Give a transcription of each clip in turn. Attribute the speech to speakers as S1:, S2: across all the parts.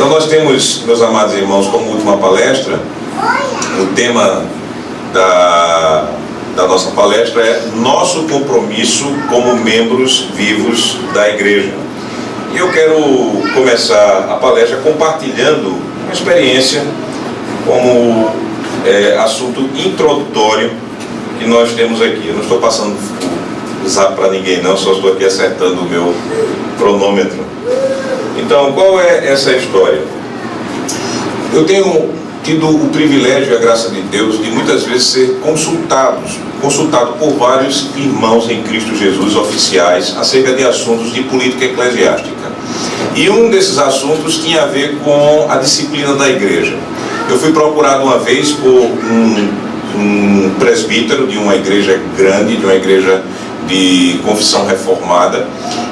S1: Então nós temos, meus amados irmãos, como última palestra, o tema da nossa palestra é nosso compromisso como membros vivos da igreja. E eu quero começar a palestra compartilhando uma experiência como assunto introdutório que nós temos aqui. Eu não estou passando zap para ninguém não, só estou aqui acertando o meu cronômetro. Então, qual é essa história? Eu tenho tido o privilégio e a graça de Deus de muitas vezes ser consultado por vários irmãos em Cristo Jesus, oficiais, acerca de assuntos de política eclesiástica. E um desses assuntos tinha a ver com a disciplina da igreja. Eu fui procurado uma vez por um presbítero de uma igreja grande, de uma igreja de confissão reformada,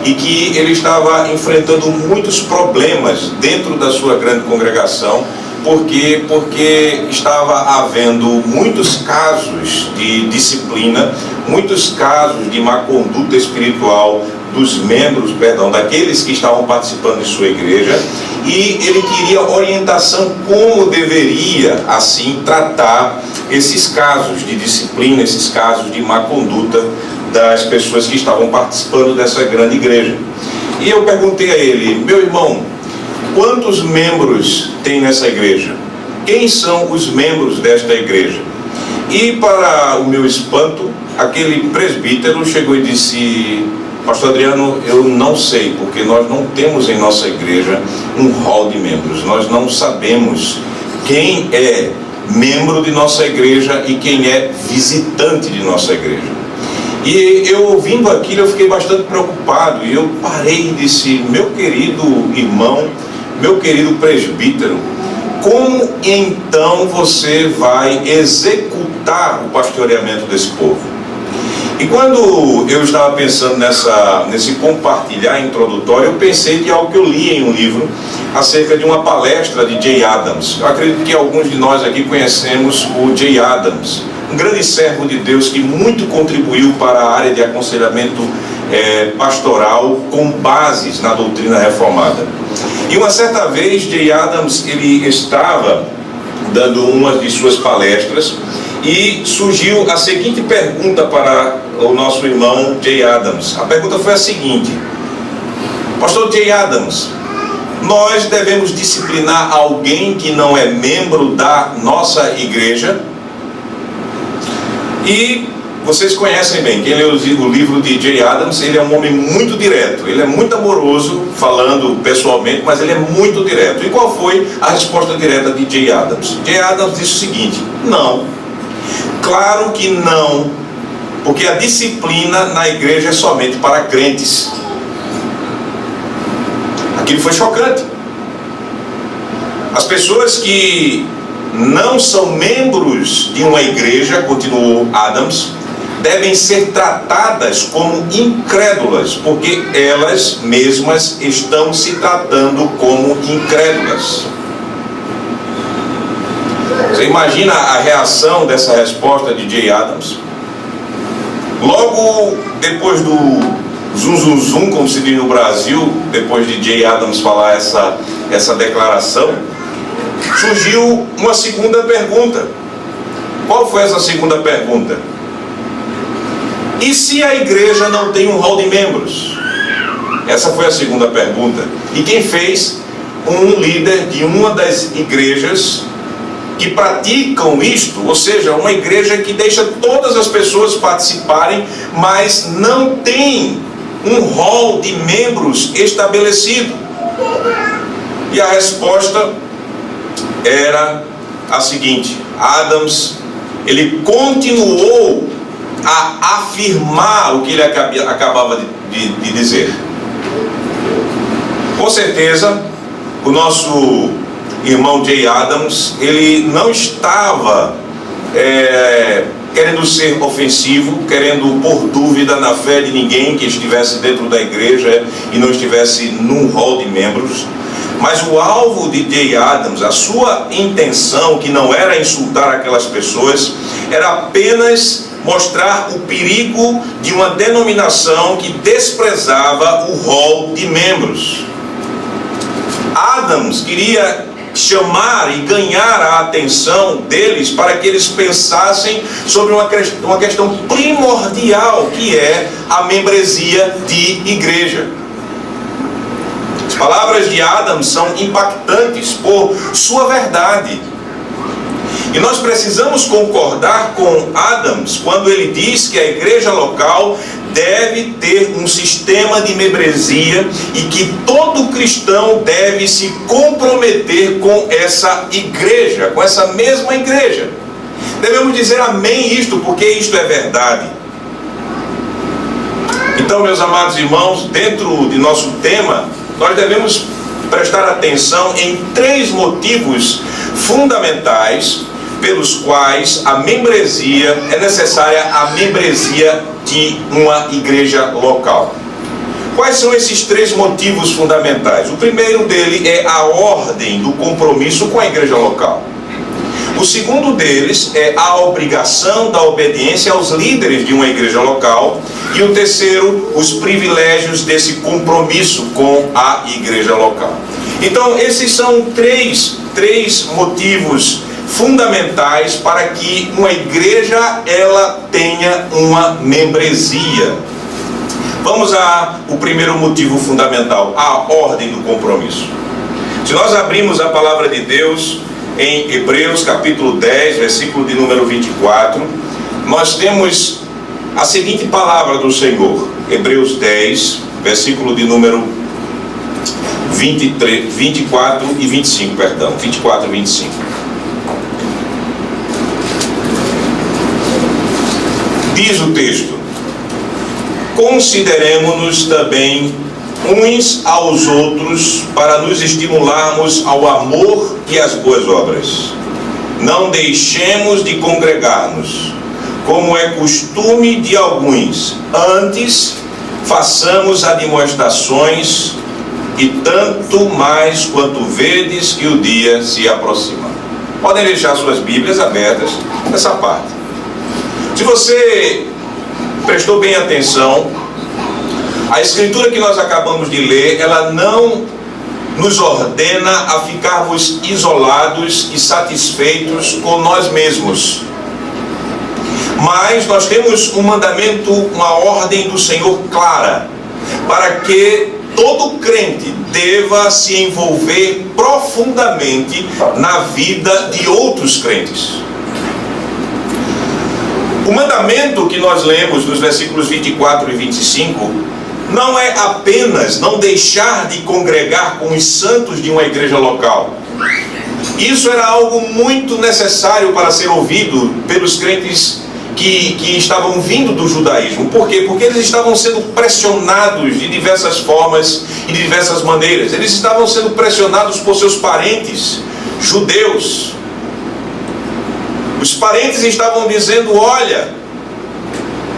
S1: e que ele estava enfrentando muitos problemas dentro da sua grande congregação, porque estava havendo muitos casos de disciplina, muitos casos de má conduta espiritual dos membros, daqueles que estavam participando de sua igreja, e ele queria orientação como deveria, assim, tratar esses casos de disciplina, esses casos de má conduta das pessoas que estavam participando dessa grande igreja. E eu perguntei a ele: meu irmão, quantos membros tem nessa igreja? Quem são os membros desta igreja? E para o meu espanto, aquele presbítero chegou e disse: pastor Adriano, eu não sei, porque nós não temos em nossa igreja um hall de membros. Nós não sabemos quem é membro de nossa igreja e quem é visitante de nossa igreja. E eu, ouvindo aquilo, eu fiquei bastante preocupado, e eu parei e disse: meu querido irmão, meu querido presbítero, como então você vai executar o pastoreamento desse povo? E quando eu estava pensando nesse compartilhar introdutório, eu pensei de algo que eu li em um livro acerca de uma palestra de Jay Adams. Eu acredito que alguns de nós aqui conhecemos o Jay Adams, um grande servo de Deus que muito contribuiu para a área de aconselhamento pastoral com bases na doutrina reformada. E uma certa vez, Jay Adams, ele estava dando uma de suas palestras e surgiu a seguinte pergunta para o nosso irmão Jay Adams. A pergunta foi a seguinte: pastor Jay Adams, nós devemos disciplinar alguém que não é membro da nossa igreja? E vocês conhecem bem, quem lê o livro de Jay Adams, ele é um homem muito direto, ele é muito amoroso, falando pessoalmente, mas ele é muito direto. E qual foi a resposta direta de Jay Adams? Jay Adams disse o seguinte: não, claro que não, porque a disciplina na igreja é somente para crentes. Aquilo foi chocante. As pessoas que não são membros de uma igreja, continuou Adams, devem ser tratadas como incrédulas, porque elas mesmas estão se tratando como incrédulas. Você imagina a reação dessa resposta de Jay Adams? Logo depois do zum zum zum, como se diz no Brasil, depois de Jay Adams falar essa declaração, surgiu uma segunda pergunta. Qual foi essa segunda pergunta? E se a igreja não tem um hall de membros? Essa foi a segunda pergunta. E quem fez? Um líder de uma das igrejas que praticam isto, ou seja, uma igreja que deixa todas as pessoas participarem, mas não tem um hall de membros estabelecido. E a resposta era a seguinte: Adams, ele continuou a afirmar o que ele acabava de dizer. Com certeza, o nosso irmão Jay Adams, ele não estava querendo ser ofensivo, querendo pôr dúvida na fé de ninguém que estivesse dentro da igreja e não estivesse num hall de membros. Mas o alvo de Jay Adams, a sua intenção, que não era insultar aquelas pessoas, era apenas mostrar o perigo de uma denominação que desprezava o hall de membros. Adams queria chamar e ganhar a atenção deles para que eles pensassem sobre uma questão primordial, que é a membresia de igreja. As palavras de Adams são impactantes por sua verdade. E nós precisamos concordar com Adams quando ele diz que a igreja local deve ter um sistema de membresia e que todo cristão deve se comprometer com essa igreja, com essa mesma igreja. Devemos dizer amém isto, porque isto é verdade. Então, meus amados irmãos, dentro de nosso tema, nós devemos prestar atenção em 3 motivos fundamentais pelos quais a membresia é necessária, a membresia de uma igreja local. Quais são esses 3 motivos fundamentais? O primeiro dele é a ordem do compromisso com a igreja local. O segundo deles é a obrigação da obediência aos líderes de uma igreja local. E o terceiro, os privilégios desse compromisso com a igreja local. Então, esses são três motivos fundamentais para que uma igreja ela tenha uma membresia. Vamos ao primeiro motivo fundamental, a ordem do compromisso. Se nós abrimos a palavra de Deus em Hebreus capítulo 10, versículo de número 24, nós temos a seguinte palavra do Senhor. Hebreus 10, versículo de número 24 e 25, perdão, 24 e 25. Diz o texto: consideremo-nos também uns aos outros para nos estimularmos ao amor e às boas obras. Não deixemos de congregar-nos, como é costume de alguns. Antes, façamos admoestações, e tanto mais quanto vedes que o dia se aproxima. Podem deixar suas Bíblias abertas nessa parte. Se você prestou bem atenção, a escritura que nós acabamos de ler, ela não nos ordena a ficarmos isolados e satisfeitos com nós mesmos. Mas nós temos um mandamento, uma ordem do Senhor clara, para que todo crente deva se envolver profundamente na vida de outros crentes. O mandamento que nós lemos nos versículos 24 e 25 não é apenas não deixar de congregar com os santos de uma igreja local. Isso era algo muito necessário para ser ouvido pelos crentes que estavam vindo do judaísmo. Por quê? Porque eles estavam sendo pressionados de diversas formas e de diversas maneiras. Eles estavam sendo pressionados por seus parentes judeus. Os parentes estavam dizendo: olha,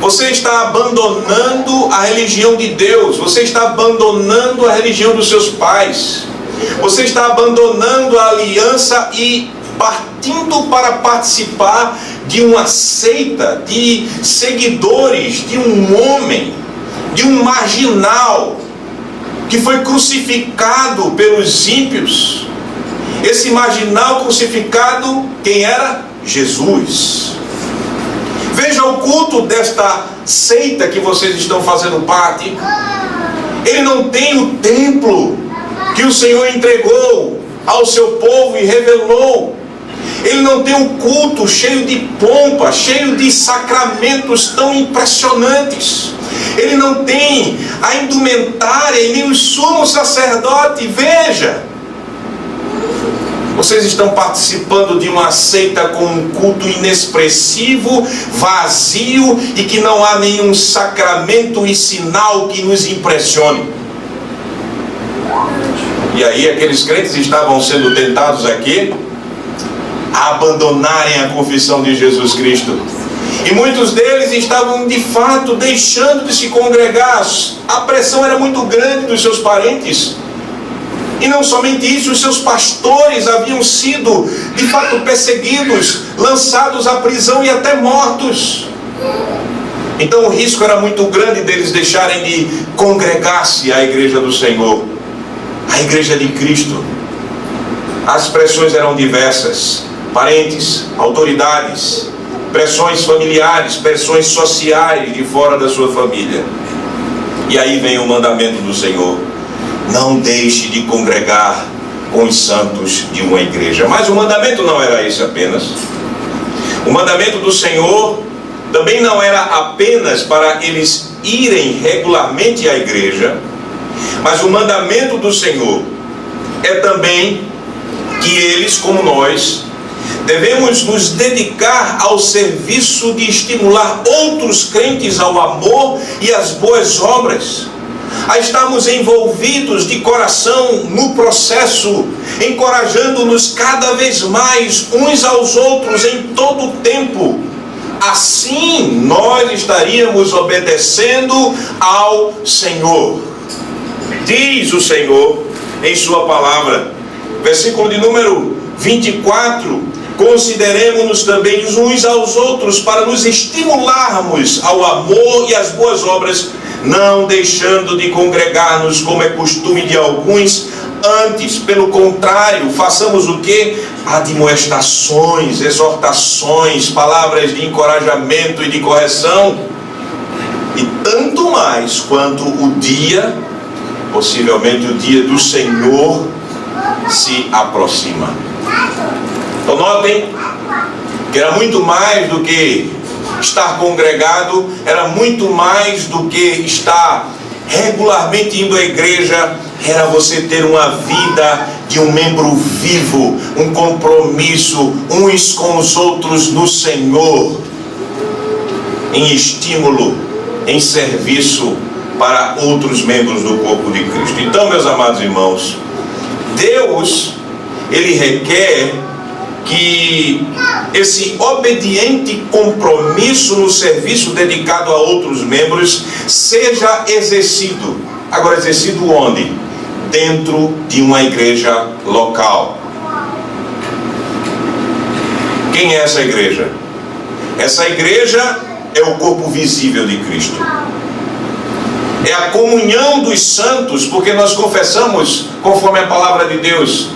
S1: você está abandonando a religião de Deus, você está abandonando a religião dos seus pais, você está abandonando a aliança e partindo para participar de uma seita, de seguidores de um homem, de um marginal, que foi crucificado pelos ímpios. Esse marginal crucificado, quem era? Jesus. Veja o culto desta seita que vocês estão fazendo parte. Ele não tem o templo que o Senhor entregou ao seu povo e revelou. Ele não tem um culto cheio de pompa, cheio de sacramentos tão impressionantes. Ele não tem a indumentária e nem o sumo sacerdote. Veja, vocês estão participando de uma seita com um culto inexpressivo, vazio, e que não há nenhum sacramento e sinal que nos impressione. E aí aqueles crentes estavam sendo tentados aqui a abandonarem a confissão de Jesus Cristo. E muitos deles estavam de fato deixando de se congregar. A pressão era muito grande dos seus parentes. E não somente isso, os seus pastores haviam sido de fato perseguidos, lançados à prisão e até mortos. Então o risco era muito grande deles deixarem de congregar-se à igreja do Senhor, a igreja de Cristo. As pressões eram diversas: parentes, autoridades, pressões familiares, pressões sociais de fora da sua família. E aí vem o mandamento do Senhor: não deixe de congregar com os santos de uma igreja. Mas o mandamento não era esse apenas. O mandamento do Senhor também não era apenas para eles irem regularmente à igreja, mas o mandamento do Senhor é também que eles, como nós, devemos nos dedicar ao serviço de estimular outros crentes ao amor e às boas obras, a estarmos envolvidos de coração no processo, encorajando-nos cada vez mais uns aos outros em todo o tempo. Assim nós estaríamos obedecendo ao Senhor. Diz o Senhor em sua palavra, versículo de número 24: consideremos-nos também uns aos outros para nos estimularmos ao amor e às boas obras, não deixando de congregar-nos como é costume de alguns, antes, pelo contrário, façamos o quê? Admoestações, exortações, palavras de encorajamento e de correção, e tanto mais quanto o dia, possivelmente o dia do Senhor, se aproxima. Então notem que era muito mais do que estar congregado, era muito mais do que estar regularmente indo à igreja, era você ter uma vida de um membro vivo, um compromisso uns com os outros no Senhor, em estímulo, em serviço para outros membros do corpo de Cristo. Então, meus amados irmãos, Deus, Ele requer que esse obediente compromisso no serviço dedicado a outros membros seja exercido. Agora, exercido onde? Dentro de uma igreja local. Quem é essa igreja? Essa igreja é o corpo visível de Cristo. É a comunhão dos santos, porque nós confessamos, conforme a palavra de Deus,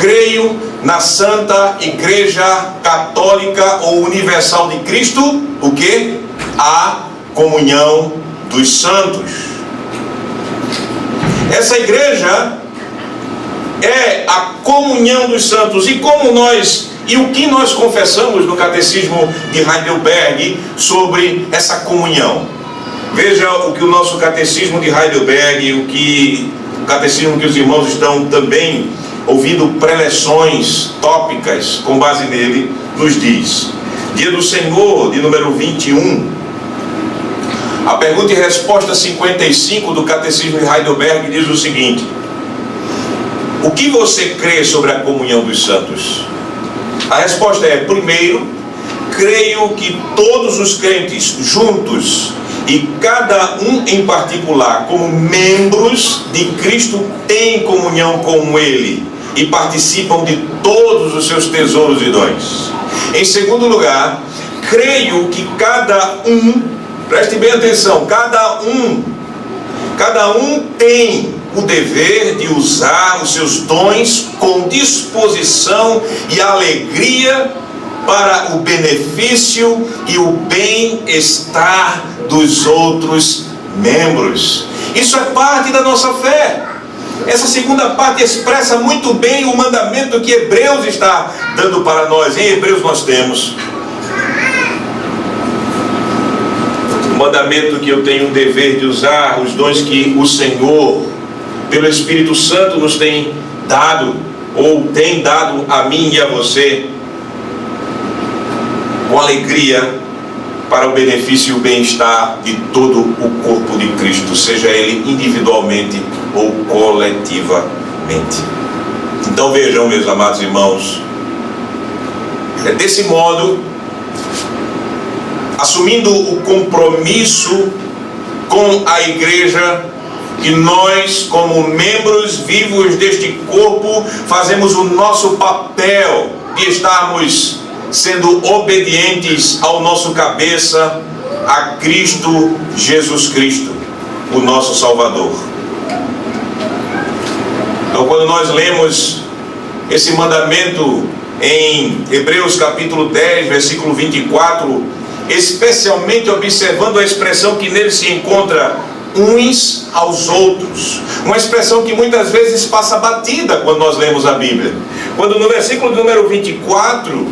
S1: creio na Santa Igreja Católica ou Universal de Cristo, o que? A comunhão dos santos. Essa igreja é a comunhão dos santos. E como nós, e o que nós confessamos no Catecismo de Heidelberg sobre essa comunhão? Veja o que o nosso Catecismo de Heidelberg, o Catecismo que os irmãos estão também ouvindo preleções tópicas com base nele, nos diz. Dia do Senhor, de número 21, a pergunta e resposta 55 do Catecismo de Heidelberg diz o seguinte: o que você crê sobre a comunhão dos santos? A resposta é: primeiro, creio que todos os crentes juntos e cada um em particular, como membros de Cristo, têm comunhão com Ele e participam de todos os seus tesouros e dons. Em segundo lugar, creio que cada um, preste bem atenção, cada um tem o dever de usar os seus dons com disposição e alegria para o benefício e o bem-estar dos outros membros. Isso é parte da nossa fé. Essa segunda parte expressa muito bem o mandamento que Hebreus está dando para nós. Em Hebreus nós temos o mandamento que eu tenho o dever de usar os dons que o Senhor, pelo Espírito Santo, nos tem dado, ou tem dado a mim e a você, com alegria, para o benefício e o bem-estar de todo o corpo de Cristo, seja ele individualmente ou coletivamente. Então vejam, meus amados irmãos, é desse modo, assumindo o compromisso com a igreja, que nós, como membros vivos deste corpo, fazemos o nosso papel de estarmos sendo obedientes ao nosso cabeça, a Cristo Jesus Cristo, o nosso Salvador. Então, quando nós lemos esse mandamento em Hebreus capítulo 10, versículo 24, especialmente observando a expressão que nele se encontra uns aos outros, uma expressão que muitas vezes passa batida quando nós lemos a Bíblia. Quando no versículo número 24,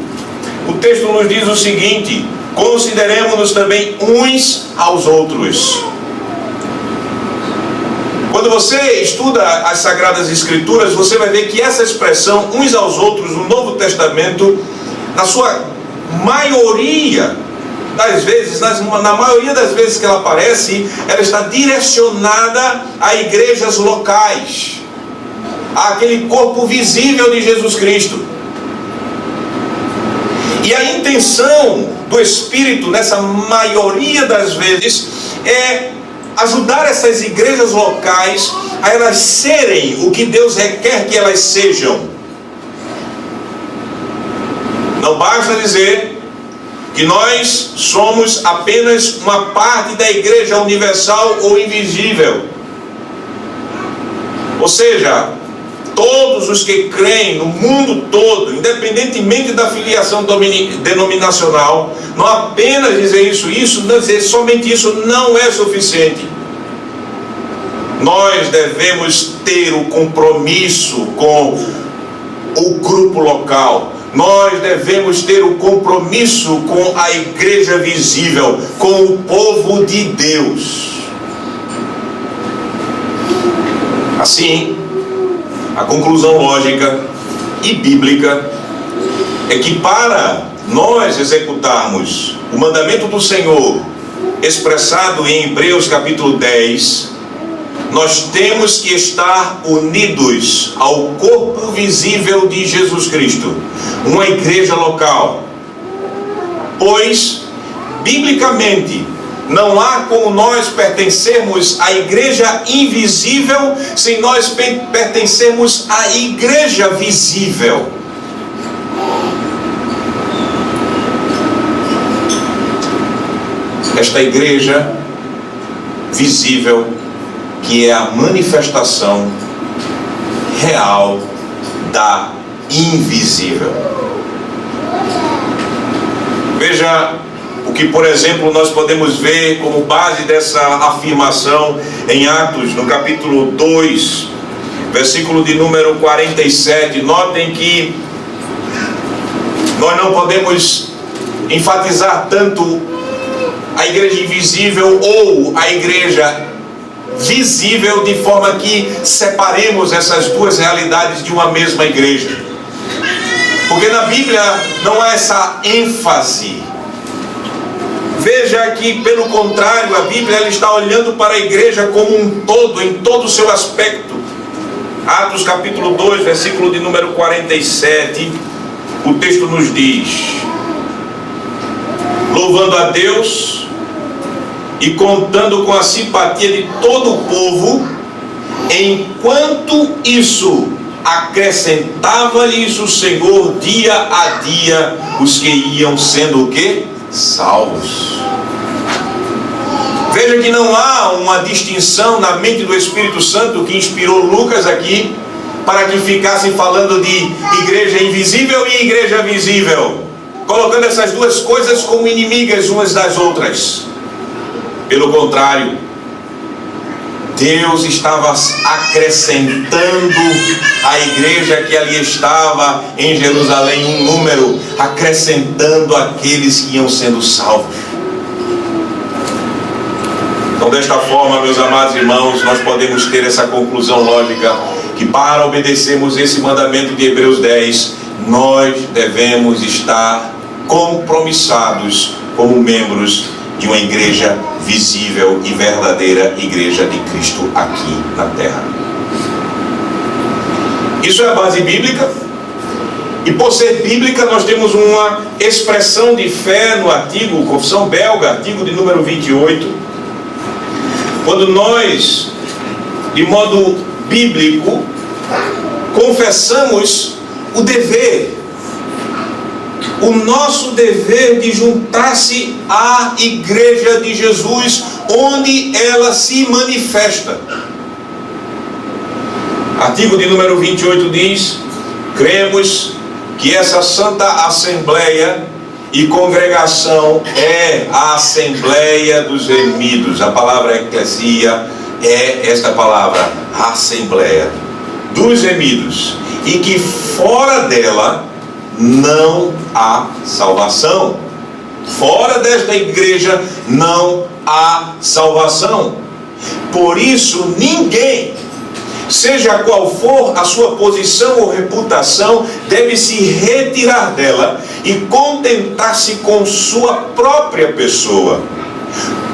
S1: o texto nos diz o seguinte: consideremos-nos também uns aos outros. Quando você estuda as Sagradas Escrituras, você vai ver que essa expressão, uns aos outros, no Novo Testamento, na sua maioria das vezes, na maioria das vezes que ela aparece, ela está direcionada a igrejas locais, àquele corpo visível de Jesus Cristo. E a intenção do Espírito, nessa maioria das vezes, é ajudar essas igrejas locais a elas serem o que Deus requer que elas sejam. Não basta dizer que nós somos apenas uma parte da igreja universal ou invisível. Ou seja, todos os que creem no mundo todo, independentemente da filiação denominacional, não apenas dizer isso, não dizer somente isso não é suficiente. Nós devemos ter o compromisso com o grupo local. Nós devemos ter o compromisso com a igreja visível, com o povo de Deus. Assim, a conclusão lógica e bíblica é que para nós executarmos o mandamento do Senhor expressado em Hebreus capítulo 10, nós temos que estar unidos ao corpo visível de Jesus Cristo, uma igreja local. Pois, biblicamente, não há como nós pertencermos à igreja invisível sem nós pertencermos à igreja visível. Esta igreja visível, que é a manifestação real da invisível. Veja o que, por exemplo, nós podemos ver como base dessa afirmação em Atos, no capítulo 2, versículo de número 47. Notem que nós não podemos enfatizar tanto a igreja invisível ou a igreja visível de forma que separemos essas duas realidades de uma mesma igreja. Porque na Bíblia não há essa ênfase. Veja que, pelo contrário, a Bíblia ela está olhando para a igreja como um todo, em todo o seu aspecto. Atos capítulo 2, versículo de número 47, o texto nos diz: louvando a Deus e contando com a simpatia de todo o povo, enquanto isso acrescentava-lhes o Senhor dia a dia os que iam sendo o quê? Salvos. Veja que não há uma distinção na mente do Espírito Santo que inspirou Lucas aqui para que ficasse falando de igreja invisível e igreja visível, colocando essas duas coisas como inimigas umas das outras. Pelo contrário, Deus estava acrescentando à igreja que ali estava em Jerusalém um número, acrescentando aqueles que iam sendo salvos. Então, desta forma, meus amados irmãos, nós podemos ter essa conclusão lógica, que para obedecermos esse mandamento de Hebreus 10, nós devemos estar compromissados como membros de uma igreja visível e verdadeira igreja de Cristo aqui na terra. Isso é a base bíblica, e por ser bíblica nós temos uma expressão de fé no artigo, Confissão Belga, artigo de número 28, quando nós, de modo bíblico, confessamos o dever, o nosso dever de juntar-se à igreja de Jesus, onde ela se manifesta. Artigo de número 28 diz: Cremos que essa Santa Assembleia e congregação é a Assembleia dos Remidos. A palavra eclesia é esta palavra, Assembleia dos Remidos, e que fora dela não há salvação. Fora desta igreja não há salvação. Por isso ninguém, seja qual for a sua posição ou reputação, deve se retirar dela e contentar-se com sua própria pessoa.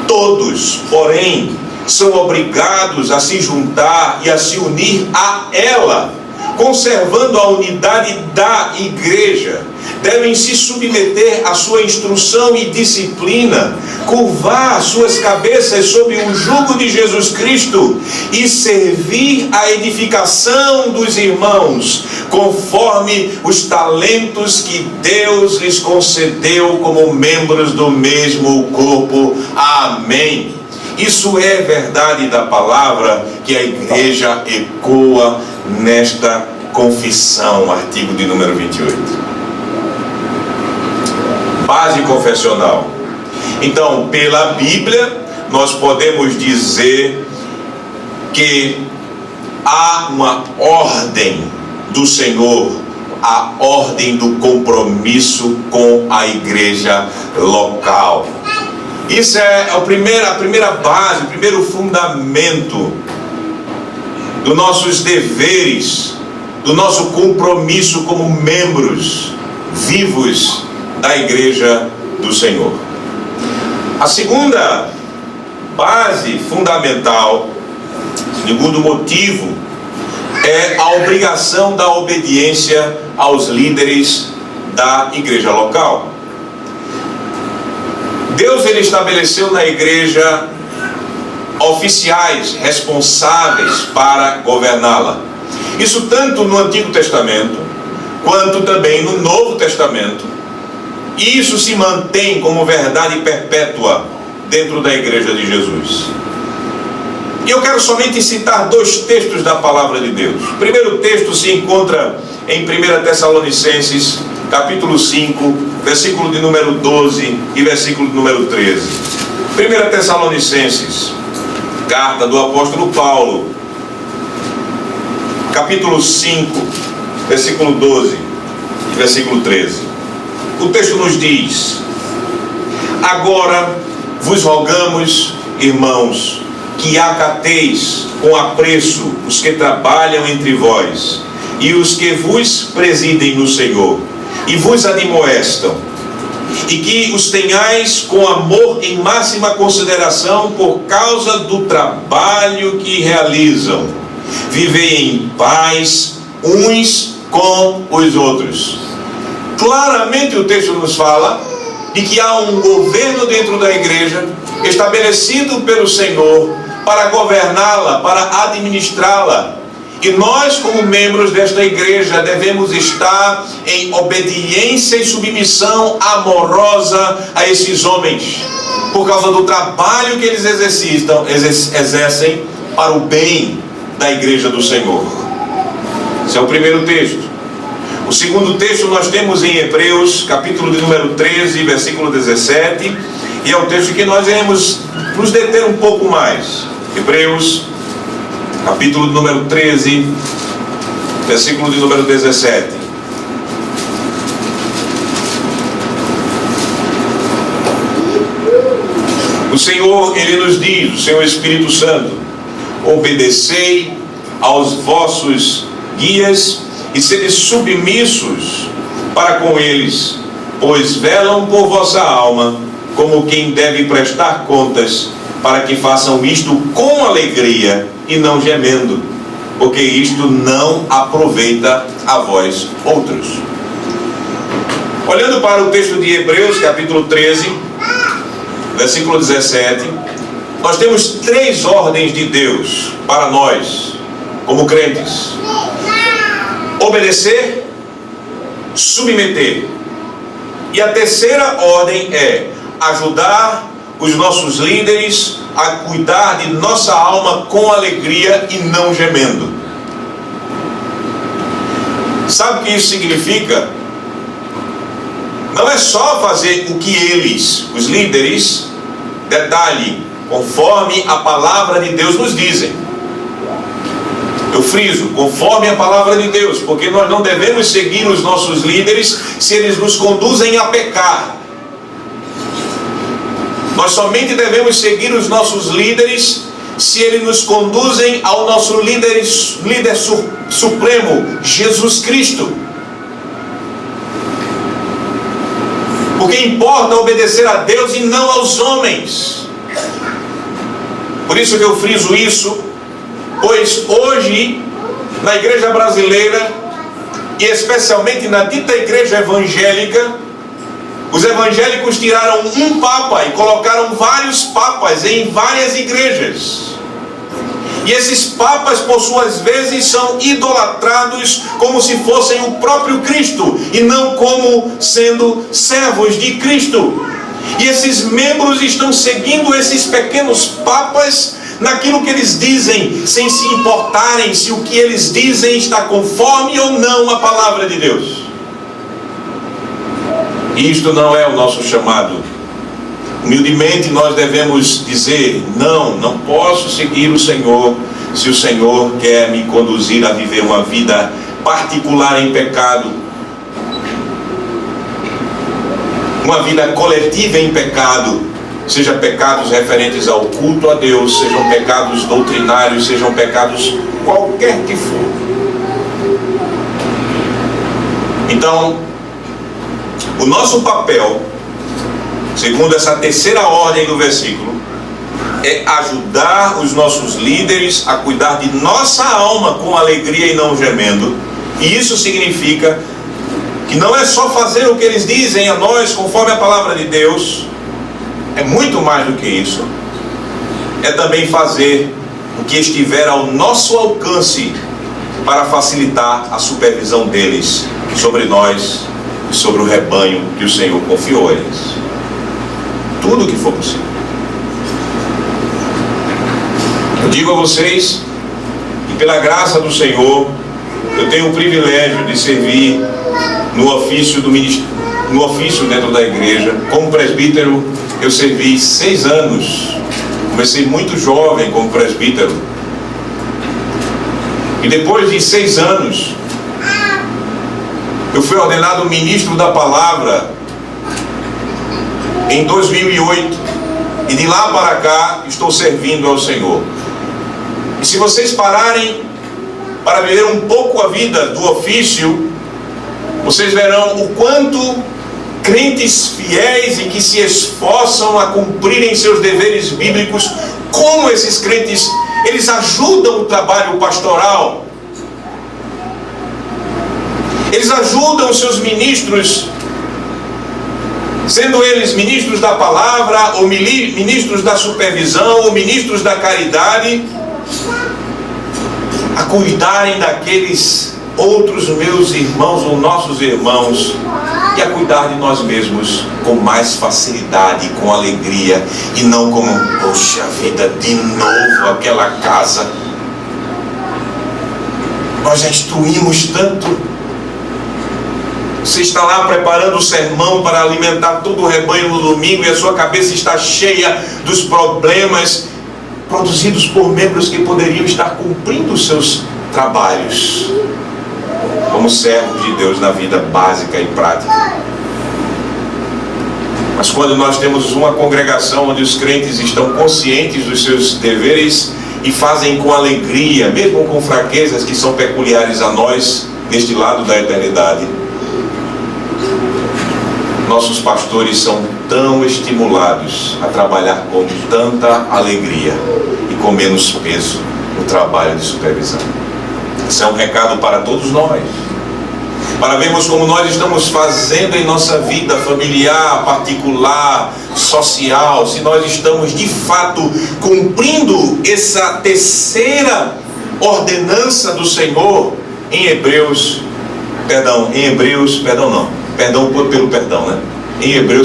S1: Todos, porém, são obrigados a se juntar e a se unir a ela, conservando a unidade da igreja. Devem se submeter à sua instrução e disciplina, curvar suas cabeças sob o jugo de Jesus Cristo e servir à edificação dos irmãos, conforme os talentos que Deus lhes concedeu como membros do mesmo corpo. Amém. Isso é verdade da palavra que a igreja ecoa nesta confissão, artigo de número 28. Base confessional. Então, pela Bíblia, nós podemos dizer que há uma ordem do Senhor, a ordem do compromisso com a igreja local. Isso é a primeira base, o primeiro fundamento dos nossos deveres, do nosso compromisso como membros vivos da igreja do Senhor. A segunda base fundamental, segundo motivo, é a obrigação da obediência aos líderes da igreja local. Deus, ele estabeleceu na igreja oficiais responsáveis para governá-la. Isso tanto no Antigo Testamento, quanto também no Novo Testamento. E isso se mantém como verdade perpétua dentro da igreja de Jesus. E eu quero somente citar dois textos da palavra de Deus. O primeiro texto se encontra em 1 Tessalonicenses, capítulo 5, versículo de número 12 e versículo de número 13. 1 Tessalonicenses, carta do apóstolo Paulo, capítulo 5, versículo 12 e versículo 13. O texto nos diz: agora vos rogamos, irmãos, que acateis com apreço os que trabalham entre vós e os que vos presidem no Senhor e vos admoestam, e que os tenhais com amor em máxima consideração por causa do trabalho que realizam. Vivei em paz uns com os outros. Claramente o texto nos fala de que há um governo dentro da igreja, estabelecido pelo Senhor, para governá-la, para administrá-la. E nós, como membros desta igreja, devemos estar em obediência e submissão amorosa a esses homens, por causa do trabalho que eles exercem para o bem da igreja do Senhor. Esse é o primeiro texto. O segundo texto nós temos em Hebreus, capítulo de número 13, versículo 17, e é um texto que nós iremos nos deter um pouco mais. Hebreus, capítulo de número 13, versículo de número 17. O Senhor, ele nos diz, o Senhor Espírito Santo: obedecei aos vossos guias e sede submissos para com eles, pois velam por vossa alma, como quem deve prestar contas, para que façam isto com alegria e não gemendo, porque isto não aproveita a vós outros. Olhando para o texto de Hebreus, capítulo 13, versículo 17, nós temos três ordens de Deus para nós, como crentes: obedecer, submeter. E a terceira ordem é ajudar os nossos líderes a cuidar de nossa alma com alegria e não gemendo. Sabe o que isso significa? Não é só fazer o que eles, os líderes, detalhe, conforme a palavra de Deus nos dizem. Eu friso, conforme a palavra de Deus, porque nós não devemos seguir os nossos líderes se eles nos conduzem a pecar. Nós somente devemos seguir os nossos líderes se eles nos conduzem ao nosso líder supremo, Jesus Cristo. Porque importa obedecer a Deus e não aos homens. Por isso que eu friso isso, pois hoje, na igreja brasileira, e especialmente na dita igreja evangélica, os evangélicos tiraram um papa e colocaram vários papas em várias igrejas. E esses papas, por suas vezes, são idolatrados como se fossem o próprio Cristo, e não como sendo servos de Cristo. E esses membros estão seguindo esses pequenos papas naquilo que eles dizem, sem se importarem se o que eles dizem está conforme ou não a palavra de Deus. E isto não é o nosso chamado. Humildemente nós devemos dizer: não posso seguir o Senhor se o Senhor quer me conduzir a viver uma vida particular em pecado, uma vida coletiva em pecado, seja pecados referentes ao culto a Deus, sejam pecados doutrinários, sejam pecados qualquer que for. Então, o nosso papel, segundo essa terceira ordem do versículo, é ajudar os nossos líderes a cuidar de nossa alma com alegria e não gemendo. E isso significa que não é só fazer o que eles dizem a nós conforme a palavra de Deus, é muito mais do que isso. É também fazer o que estiver ao nosso alcance para facilitar a supervisão deles sobre nós e sobre o rebanho que o Senhor confiou a eles. Tudo o que for possível. Eu digo a vocês que, pela graça do Senhor, eu tenho o privilégio de servir no ofício do ministério, no ofício dentro da igreja. Como presbítero, eu servi 6 anos. Comecei muito jovem como presbítero. E depois de 6 anos, eu fui ordenado ministro da palavra em 2008. E de lá para cá, estou servindo ao Senhor. E se vocês pararem para viver um pouco a vida do ofício, vocês verão o quanto crentes fiéis e que se esforçam a cumprirem seus deveres bíblicos, como esses crentes, eles ajudam o trabalho pastoral. Eles ajudam os seus ministros, sendo eles ministros da palavra, ou ministros da supervisão, ou ministros da caridade, a cuidarem daqueles outros meus irmãos ou nossos irmãos, e a cuidar de nós mesmos com mais facilidade, com alegria, e não como: poxa vida, de novo aquela casa, nós já instruímos tanto. Você está lá preparando o sermão para alimentar todo o rebanho no domingo, e a sua cabeça está cheia dos problemas produzidos por membros que poderiam estar cumprindo os seus trabalhos como servos de Deus na vida básica e prática. Mas quando nós temos uma congregação onde os crentes estão conscientes dos seus deveres e fazem com alegria, mesmo com fraquezas que são peculiares a nós neste lado da eternidade, nossos pastores são tão estimulados a trabalhar com tanta alegria e com menos peso no trabalho de supervisão. Esse é um recado para todos nós, para vermos como nós estamos fazendo em nossa vida familiar, particular, social, se nós estamos de fato cumprindo essa terceira ordenança do Senhor em Hebreus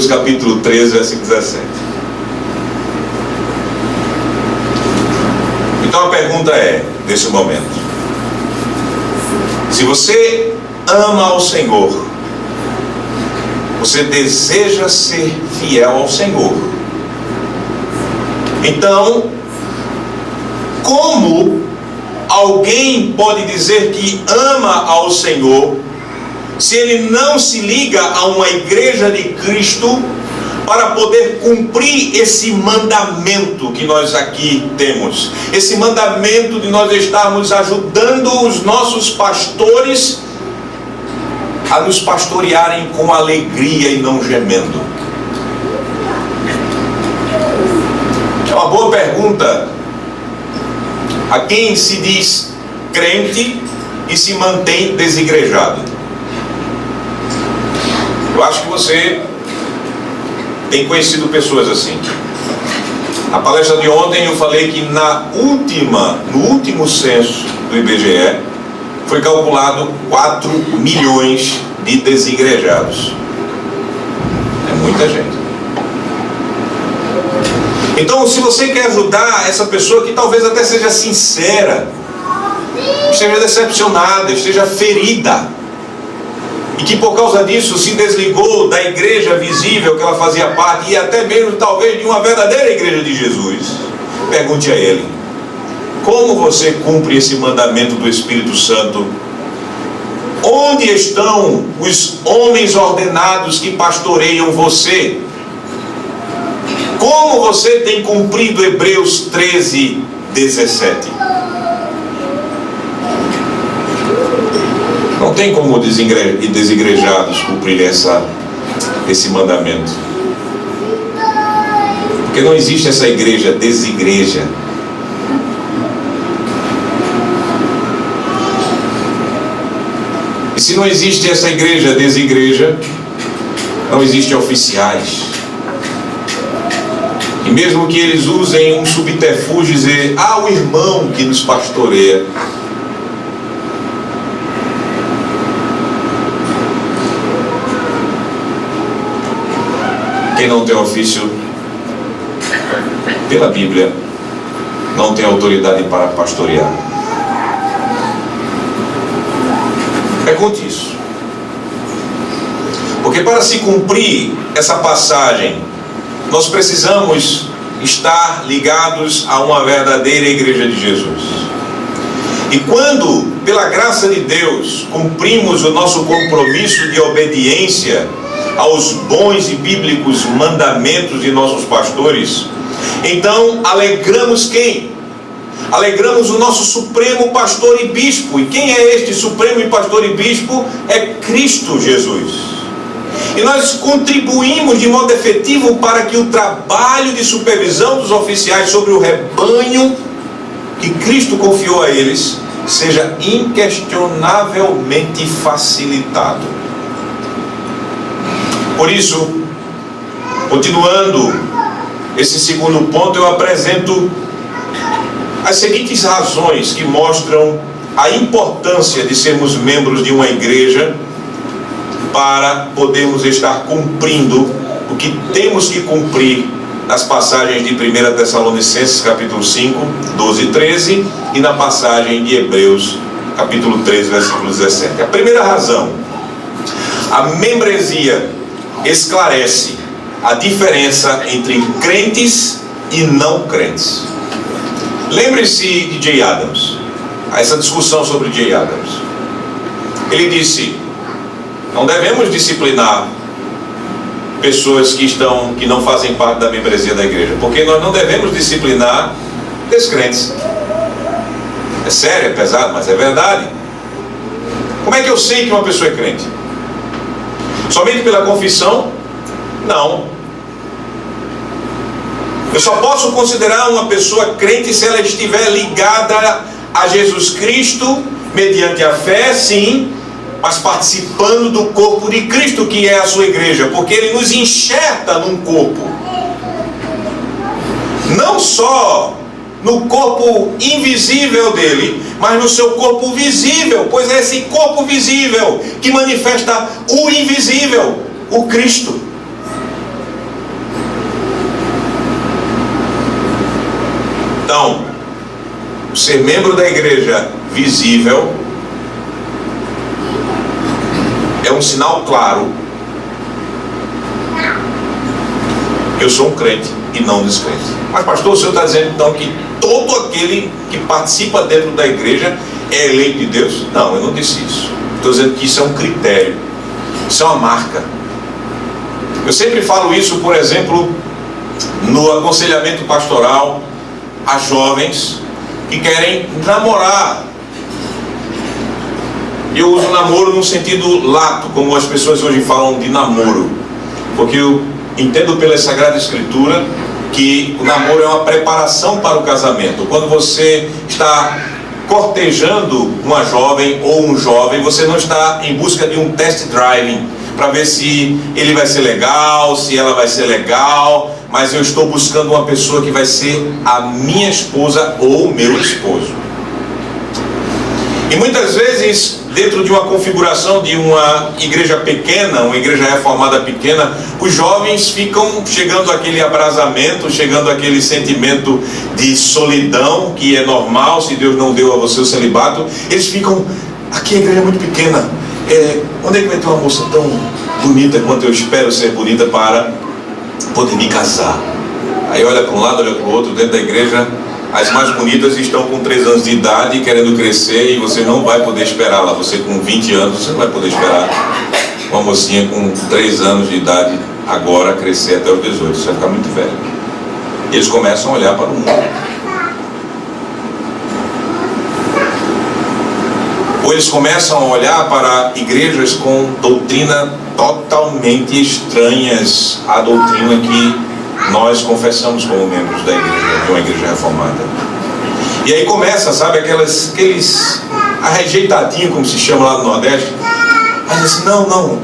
S1: capítulo 13, versículo 17. Então a pergunta é, nesse momento: se você ama ao Senhor, você deseja ser fiel ao Senhor, então, como alguém pode dizer que ama ao Senhor se ele não se liga a uma igreja de Cristo para poder cumprir esse mandamento que nós aqui temos? Esse mandamento de nós estarmos ajudando os nossos pastores a nos pastorearem com alegria e não gemendo. É uma boa pergunta a quem se diz crente e se mantém desigrejado. Eu acho que você tem conhecido pessoas assim. Na palestra de ontem eu falei que no último censo do IBGE foi calculado 4 milhões de desigrejados. É muita gente. Então, se você quer ajudar essa pessoa que talvez até seja sincera, esteja decepcionada, esteja ferida, e que por causa disso se desligou da igreja visível que ela fazia parte, e até mesmo talvez de uma verdadeira igreja de Jesus, pergunte a ele: como você cumpre esse mandamento do Espírito Santo? Onde estão os homens ordenados que pastoreiam você? Como você tem cumprido Hebreus 13, 17? Não tem como desigrejados cumprir esse mandamento. Porque não existe essa igreja desigreja. E se não existe essa igreja desigreja, não existem oficiais. E mesmo que eles usem um subterfúgio e dizer: o irmão que nos pastoreia. Quem não tem ofício, pela Bíblia, não tem autoridade para pastorear. Pergunte isso. Porque para se cumprir essa passagem, nós precisamos estar ligados a uma verdadeira igreja de Jesus. E quando, pela graça de Deus, cumprimos o nosso compromisso de obediência aos bons e bíblicos mandamentos de nossos pastores, então alegramos quem? Alegramos o nosso supremo pastor e bispo. E quem é este supremo e pastor e bispo? É Cristo Jesus. E nós contribuímos de modo efetivo para que o trabalho de supervisão dos oficiais sobre o rebanho que Cristo confiou a eles seja inquestionavelmente facilitado. Por isso, continuando esse segundo ponto, eu apresento as seguintes razões que mostram a importância de sermos membros de uma igreja para podermos estar cumprindo o que temos que cumprir nas passagens de 1 Tessalonicenses capítulo 5, 12 e 13 e na passagem de Hebreus capítulo 13, versículo 17. A primeira razão: a membresia esclarece a diferença entre crentes e não crentes. Lembre-se de J. Adams, essa discussão sobre J. Adams. Ele disse: não devemos disciplinar pessoas que não fazem parte da membresia da igreja, porque nós não devemos disciplinar descrentes. É sério, é pesado, mas é verdade. Como é que eu sei que uma pessoa é crente? Somente pela confissão? Não. Eu só posso considerar uma pessoa crente se ela estiver ligada a Jesus Cristo mediante a fé, sim, mas participando do corpo de Cristo, que é a sua igreja, porque Ele nos enxerta num corpo, não só no corpo invisível dele, mas no seu corpo visível, pois é esse corpo visível que manifesta o invisível, o Cristo. Então, ser membro da igreja visível é um sinal claro. Eu sou um crente e não um descrente. Mas pastor, o senhor está dizendo então que todo aquele que participa dentro da igreja é eleito de Deus? Não, eu não disse isso. Estou dizendo que isso é um critério, isso é uma marca. Eu sempre falo isso, por exemplo, no aconselhamento pastoral a jovens que querem namorar. Eu uso namoro no sentido lato, como as pessoas hoje falam de namoro, porque eu entendo pela Sagrada Escritura que o namoro é uma preparação para o casamento. Quando você está cortejando uma jovem ou um jovem, você não está em busca de um test driving para ver se ele vai ser legal, se ela vai ser legal, mas eu estou buscando uma pessoa que vai ser a minha esposa ou o meu esposo. E muitas vezes, dentro de uma configuração de uma igreja pequena, uma igreja reformada pequena, os jovens ficam chegando àquele abrasamento, chegando àquele sentimento de solidão, que é normal, se Deus não deu a você o celibato. Eles ficam, aqui a igreja é muito pequena, onde é que vai ter uma moça tão bonita quanto eu espero ser bonita para poder me casar? Aí olha para um lado, olha para o outro, dentro da igreja, as mais bonitas estão com 3 anos de idade, querendo crescer, e você não vai poder esperá-la. Você com 20 anos, você não vai poder esperar uma mocinha com 3 anos de idade agora crescer até os 18, você vai ficar muito velho. E eles começam a olhar para o mundo. Ou eles começam a olhar para igrejas com doutrina totalmente estranhas à doutrina que nós confessamos como membros da igreja, de uma igreja reformada. E aí começa, sabe, aqueles arrejeitadinhos, como se chama lá no Nordeste. Aí diz assim, não,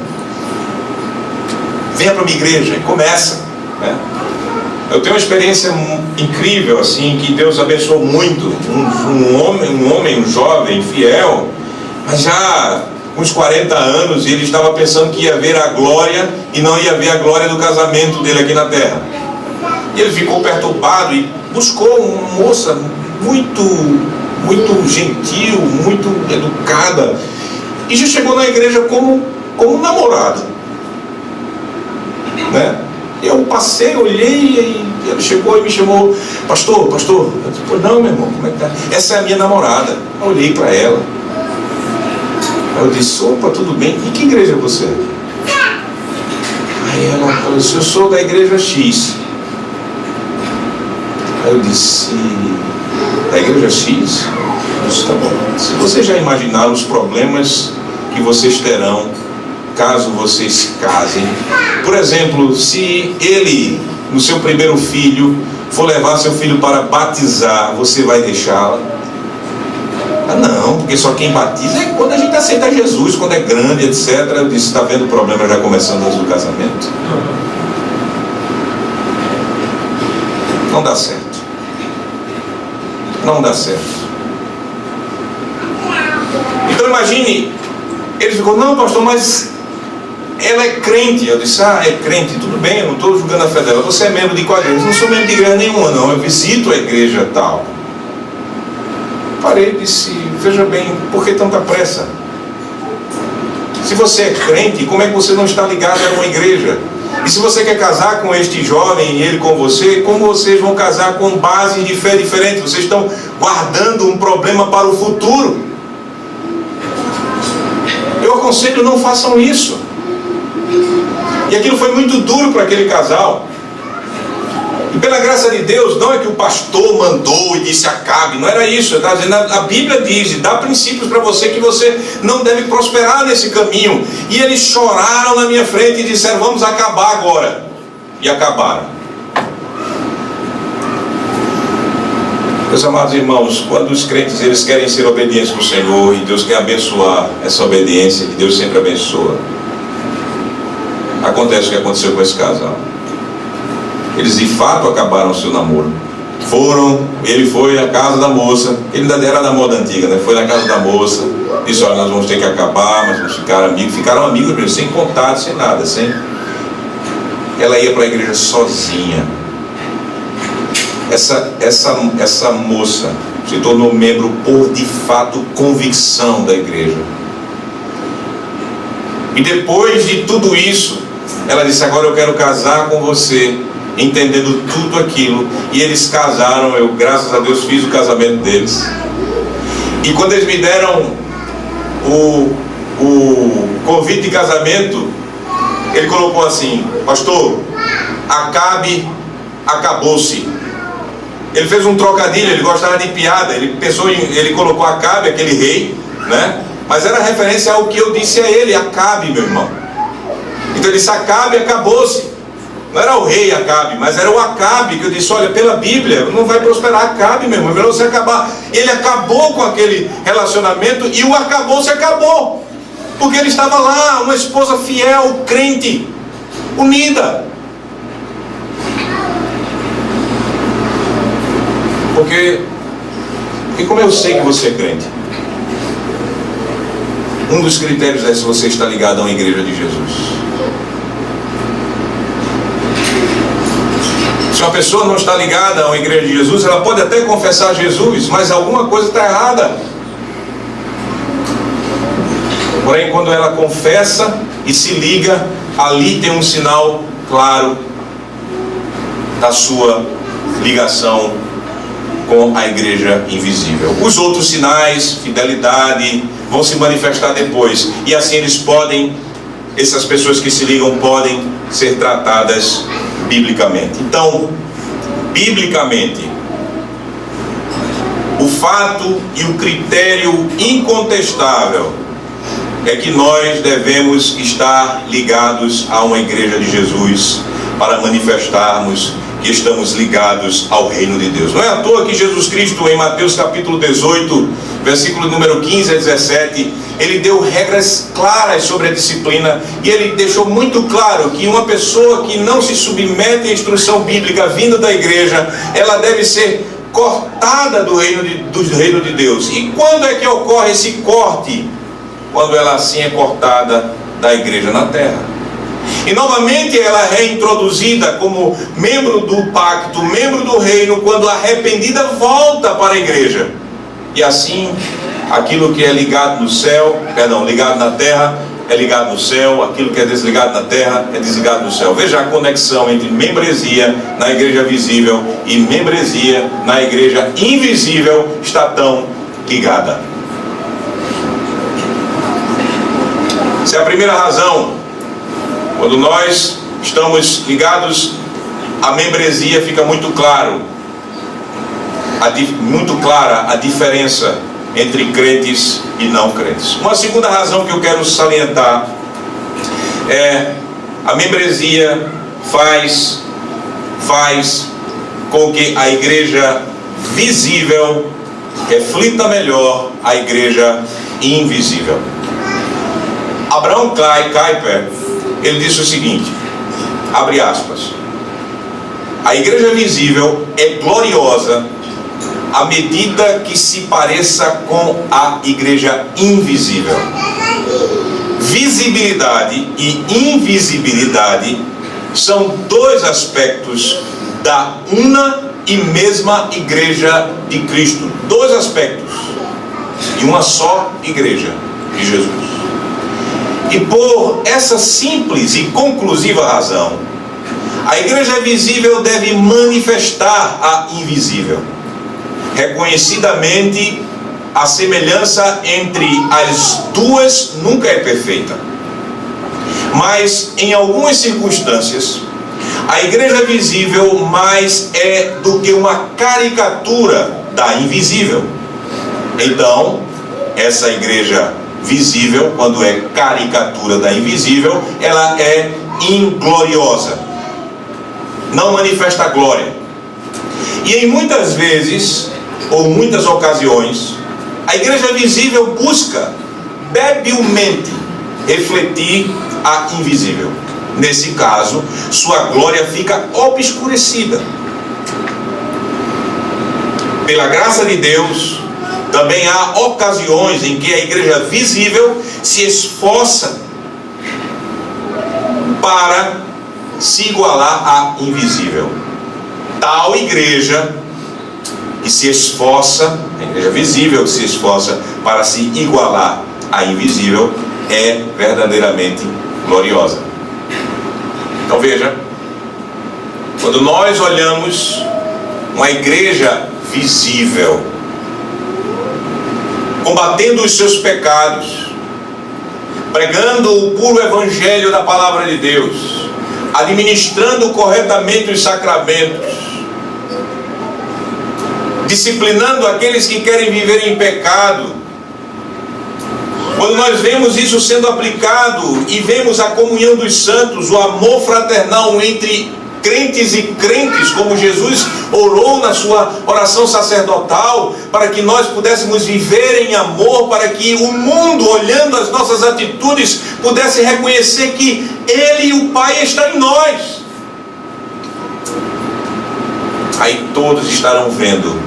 S1: venha para a minha igreja. E começa, né? Eu tenho uma experiência incrível, assim, que Deus abençoou muito. Um jovem, fiel, mas já com uns 40 anos, e ele estava pensando que ia ver a glória e não ia ver a glória do casamento dele aqui na terra. E ele ficou perturbado e buscou uma moça muito gentil, muito educada, e já chegou na igreja como namorado, né? Eu passei, olhei, e ele chegou e me chamou, pastor. Eu disse, não, meu irmão, como é que tá? Essa é a minha namorada. Eu olhei para ela. Eu disse, opa, tudo bem? E que igreja você é? Aí ela falou assim, eu sou da igreja X. Aí eu disse, da igreja X? Eu disse, tá bom. Se vocês já imaginaram os problemas que vocês terão caso vocês casem, por exemplo, se ele, no seu primeiro filho, for levar seu filho para batizar, você vai deixá-la? Ah, não, porque só quem batiza é quando a gente aceita Jesus, quando é grande, etc. Eu disse, está vendo o problema já começando antes do casamento? Não dá certo. Não dá certo. Então imagine, ele ficou, não, pastor, mas ela é crente. Eu disse, é crente, tudo bem, eu não estou julgando a fé dela. Você é membro de qual igreja? Eu não sou membro de igreja nenhuma, não, eu visito a igreja tal. Parei e disse, veja bem, por que tanta pressa? Se você é crente, como é que você não está ligado a uma igreja? E se você quer casar com este jovem e ele com você, como vocês vão casar com bases de fé diferentes? Vocês estão guardando um problema para o futuro. Eu aconselho, não façam isso. E aquilo foi muito duro para aquele casal. E pela graça de Deus, não é que o pastor mandou e disse acabe, não era isso. Eu estava dizendo, a Bíblia diz, dá princípios para você que você não deve prosperar nesse caminho. E eles choraram na minha frente e disseram, vamos acabar agora. E acabaram. Meus amados irmãos, quando os crentes eles querem ser obedientes para o Senhor e Deus quer abençoar essa obediência, que Deus sempre abençoa, acontece o que aconteceu com esse casal. Eles de fato acabaram o seu namoro. Ele foi à casa da moça, ele ainda era da moda antiga, né? Foi na casa da moça, disse, olha, nós vamos ter que acabar, mas vamos ficar amigos. Ficaram amigos mesmo, sem contato, sem nada, Ela ia para a igreja sozinha. Essa moça se tornou membro por de fato convicção da igreja. E depois de tudo isso, ela disse: agora eu quero casar com você, entendendo tudo aquilo. E eles casaram. Eu, graças a Deus, fiz o casamento deles. E quando eles me deram o convite de casamento, ele colocou assim: pastor, Acabe acabou-se. Ele fez um trocadilho, ele gostava de piada. Ele colocou Acabe, aquele rei, né? Mas era referência ao que eu disse a ele: Acabe, meu irmão. Então ele disse: Acabe acabou-se. Não era o rei Acabe, mas era o Acabe, que eu disse: olha, pela Bíblia não vai prosperar Acabe, meu irmão, é melhor você acabar. Ele acabou com aquele relacionamento, e o acabou-se acabou, porque ele estava lá, uma esposa fiel, crente, unida. Porque como eu sei que você é crente? Um dos critérios é se você está ligado a uma igreja de Jesus. Se uma pessoa não está ligada a uma igreja de Jesus, ela pode até confessar Jesus, mas alguma coisa está errada. Porém, quando ela confessa e se liga, ali tem um sinal claro da sua ligação com a igreja invisível. Os outros sinais, fidelidade, vão se manifestar depois. E assim essas pessoas que se ligam podem ser tratadas biblicamente. Então, biblicamente, o fato e o critério incontestável é que nós devemos estar ligados a uma igreja de Jesus para manifestarmos que estamos ligados ao reino de Deus. Não é à toa que Jesus Cristo, em Mateus capítulo 18, versículo número 15 a 17, ele deu regras claras sobre a disciplina, e ele deixou muito claro que uma pessoa que não se submete à instrução bíblica vinda da igreja, ela deve ser cortada do reino de Deus. E quando é que ocorre esse corte? Quando ela assim é cortada da igreja na terra. E novamente ela é reintroduzida como membro do pacto, membro do reino, quando arrependida volta para a igreja. E assim, aquilo que é ligado no céu, ligado na terra, é ligado no céu. Aquilo que é desligado na terra, é desligado no céu. Veja a conexão entre membresia na igreja visível e membresia na igreja invisível está tão ligada. Essa é a primeira razão. Quando nós estamos ligados à membresia, fica muito clara a diferença entre crentes e não crentes. Uma segunda razão que eu quero salientar é: a membresia faz com que a igreja visível reflita melhor a igreja invisível. Abraham Kuyper, ele disse o seguinte, abre aspas: a igreja visível é gloriosa à medida que se pareça com a igreja invisível. Visibilidade e invisibilidade são dois aspectos da una e mesma igreja de Cristo. Dois aspectos de uma só igreja de Jesus. E por essa simples e conclusiva razão, a igreja visível deve manifestar a invisível. Reconhecidamente, a semelhança entre as duas nunca é perfeita. Mas, em algumas circunstâncias, a igreja visível mais é do que uma caricatura da invisível. Então, essa igreja visível, quando é caricatura da invisível, ela é ingloriosa, não manifesta glória. E em muitas vezes, ou muitas ocasiões, a igreja visível busca debilmente refletir a invisível. Nesse caso, sua glória fica obscurecida. Pela graça de Deus, também há ocasiões em que a igreja visível se esforça para se igualar à invisível. Tal igreja que se esforça, a igreja visível que se esforça para se igualar à invisível, é verdadeiramente gloriosa. Então veja, quando nós olhamos uma igreja visível, combatendo os seus pecados, pregando o puro evangelho da palavra de Deus, administrando corretamente os sacramentos, disciplinando aqueles que querem viver em pecado, quando nós vemos isso sendo aplicado e vemos a comunhão dos santos, o amor fraternal entre crentes e crentes, como Jesus orou na sua oração sacerdotal, para que nós pudéssemos viver em amor, para que o mundo, olhando as nossas atitudes, pudesse reconhecer que Ele, o Pai, está em nós. Aí todos estarão vendo,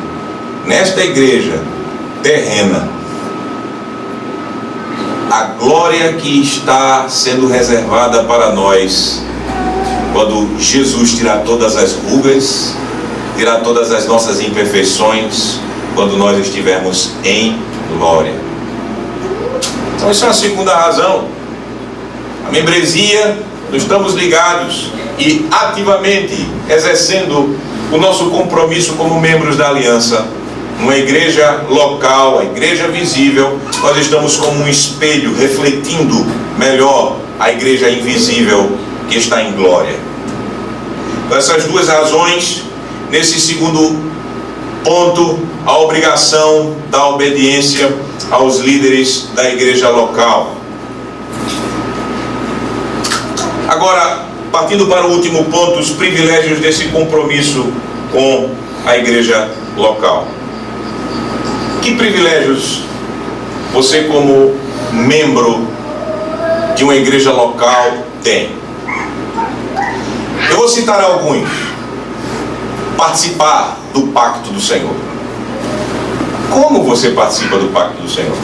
S1: nesta igreja terrena, a glória que está sendo reservada para nós, quando Jesus tirar todas as rugas, tirar todas as nossas imperfeições, quando nós estivermos em glória. Então isso é a segunda razão. A membresia, nós estamos ligados e ativamente exercendo o nosso compromisso como membros da aliança. Uma igreja local, a igreja visível, nós estamos como um espelho refletindo melhor a igreja invisível que está em glória. Então, essas duas razões, nesse segundo ponto, a obrigação da obediência aos líderes da igreja local. Agora, partindo para o último ponto, os privilégios desse compromisso com a igreja local. Que privilégios você, como membro de uma igreja local, tem? Eu vou citar alguns. Participar do pacto do Senhor. Como você participa do pacto do Senhor?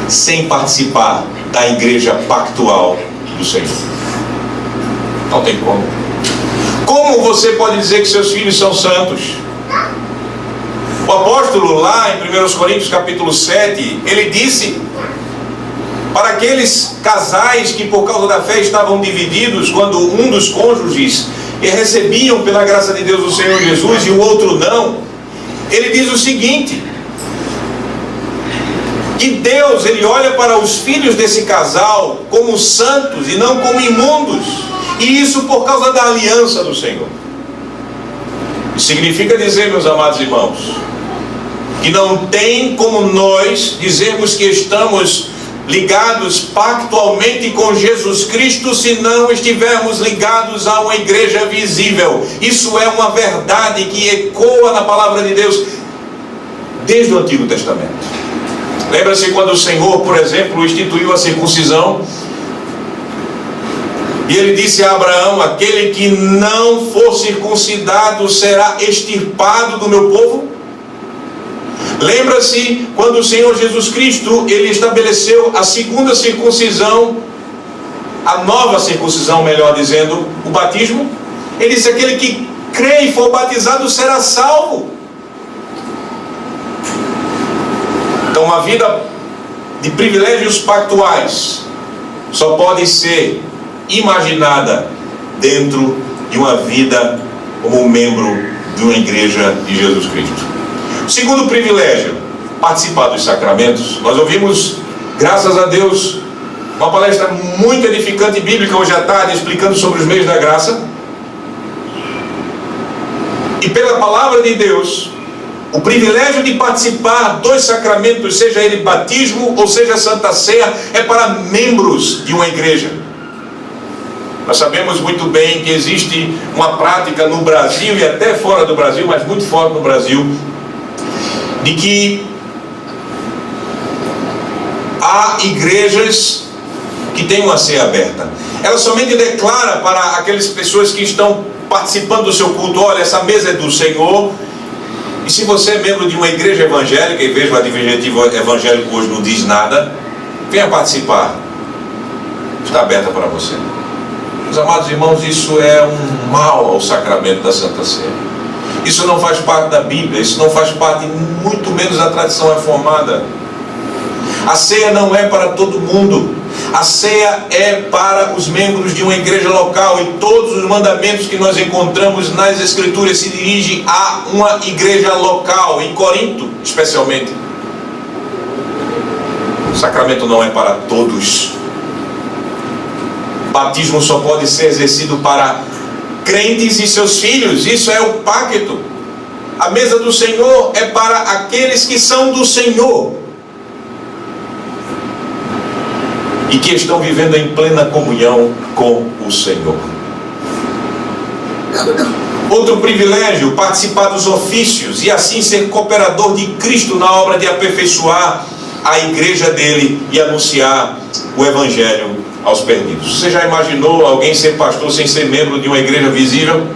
S1: Sem participar da igreja pactual do Senhor. Não tem como. Como você pode dizer que seus filhos são santos? O apóstolo lá em 1 Coríntios capítulo 7, ele disse para aqueles casais que por causa da fé estavam divididos, quando um dos cônjuges recebiam pela graça de Deus o Senhor Jesus e o outro não, ele diz o seguinte, que Deus, ele olha para os filhos desse casal como santos e não como imundos, e isso por causa da aliança do Senhor. Isso significa dizer, meus amados irmãos, que não tem como nós dizermos que estamos ligados pactualmente com Jesus Cristo se não estivermos ligados a uma igreja visível. Isso é uma verdade que ecoa na palavra de Deus desde o Antigo Testamento. Lembra-se quando o Senhor, por exemplo, instituiu a circuncisão? E ele disse a Abraão, aquele que não for circuncidado será extirpado do meu povo? Lembra-se quando o Senhor Jesus Cristo, ele estabeleceu a segunda circuncisão, a nova circuncisão, melhor dizendo, o batismo? Ele disse, aquele que crê e for batizado será salvo. Então uma vida de privilégios pactuais só pode ser imaginada dentro de uma vida como membro de uma igreja de Jesus Cristo. Segundo privilégio, participar dos sacramentos. Nós ouvimos, graças a Deus, uma palestra muito edificante bíblica hoje à tarde, explicando sobre os meios da graça. E pela palavra de Deus, o privilégio de participar dos sacramentos, seja ele batismo ou seja Santa Ceia, é para membros de uma igreja. Nós sabemos muito bem que existe uma prática no Brasil e até fora do Brasil, mas muito fora do Brasil, de que há igrejas que têm uma ceia aberta. Ela somente declara para aquelas pessoas que estão participando do seu culto, olha, essa mesa é do Senhor, e se você é membro de uma igreja evangélica, e veja o adjetivo evangélico hoje não diz nada, venha participar, está aberta para você. Meus amados irmãos, isso é um mal ao sacramento da Santa Ceia. Isso não faz parte da Bíblia, isso não faz parte, muito menos da tradição reformada. A ceia não é para todo mundo. A ceia é para os membros de uma igreja local, e todos os mandamentos que nós encontramos nas Escrituras se dirigem a uma igreja local, em Corinto especialmente. O sacramento não é para todos. Batismo só pode ser exercido para crentes e seus filhos. Isso é o pacto. A mesa do Senhor é para aqueles que são do Senhor e que estão vivendo em plena comunhão com o Senhor. Outro privilégio, participar dos ofícios e assim ser cooperador de Cristo na obra de aperfeiçoar a igreja dele e anunciar o Evangelho aos perdidos. Você já imaginou alguém ser pastor sem ser membro de uma igreja visível?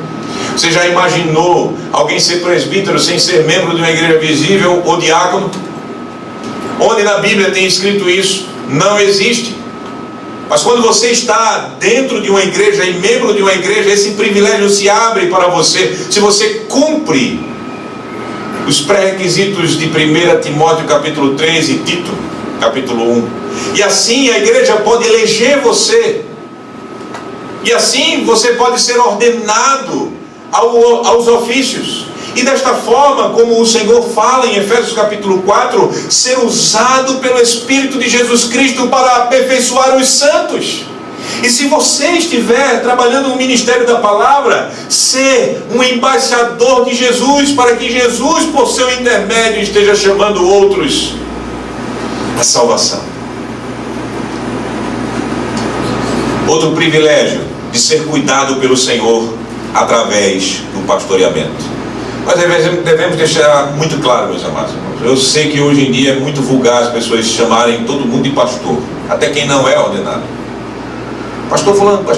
S1: Você já imaginou alguém ser presbítero sem ser membro de uma igreja visível ou diácono? Onde na Bíblia tem escrito isso? Não existe. Mas quando você está dentro de uma igreja e membro de uma igreja, esse privilégio se abre para você, se você cumpre os pré-requisitos de 1 Timóteo capítulo 3 e Tito capítulo 1. E assim a igreja pode eleger você. E assim você pode ser ordenado aos ofícios. E desta forma, como o Senhor fala em Efésios capítulo 4, ser usado pelo Espírito de Jesus Cristo para aperfeiçoar os santos. E se você estiver trabalhando no ministério da palavra, ser um embaixador de Jesus, para que Jesus, por seu intermédio, esteja chamando outros à salvação. Outro privilégio de ser cuidado pelo Senhor através do pastoreamento. Nós devemos deixar muito claro, meus amados irmãos. Eu sei que hoje em dia é muito vulgar as pessoas chamarem todo mundo de pastor, até quem não é ordenado. Pastor fulano, pastor